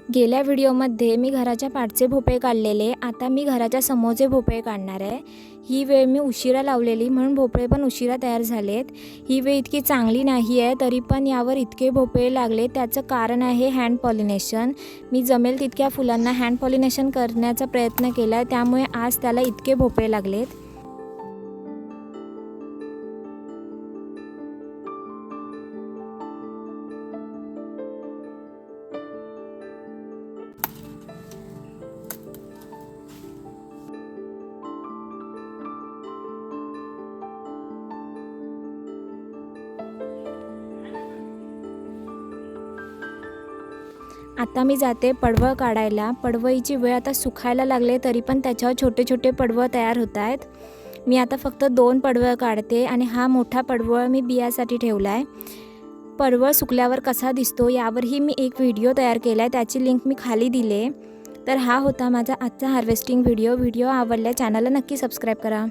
गेल्या व्हिडिओमध्ये मी घराच्या पाठचे भोपळे काढलेले, आता मी घराच्या समोरचे भोपळे काढणार आहे। ही वेळ मी उशिरा लावलेली म्हणून भोपळे पण उशिरा तयार झालेत। ही वेळ इतकी चांगली नाही आहे तरी पण यावर इतके भोपळे लागले, त्याचं कारण आहे हँड पॉलिनेशन। मी जमेल तितक्या फुलांना हँड पॉलिनेशन करण्याचा प्रयत्न केला, त्यामुळे आज त्याला इतके भोपळे लागलेत। आता मी जाते पडवळ काढायला। पडवळीची वेळ आता सुखायला लागले तरी पण त्याच्यावर छोटे छोटे पडवळ तयार होत आहेत। मी आता फक्त 2 पडवळ काढते आणि हा मोठा पडवळ मी बियासाठी ठेवला आहे। पडवळ सुकल्यावर कसा दिसतो यावरही मी एक व्हिडिओ तयार केला आहे, त्याची लिंक मी खाली दिले। तर हा होता माझा आजचा हार्वेस्टिंग व्हिडिओ आवडल्यास चॅनलला नक्की सबस्क्राईब करा।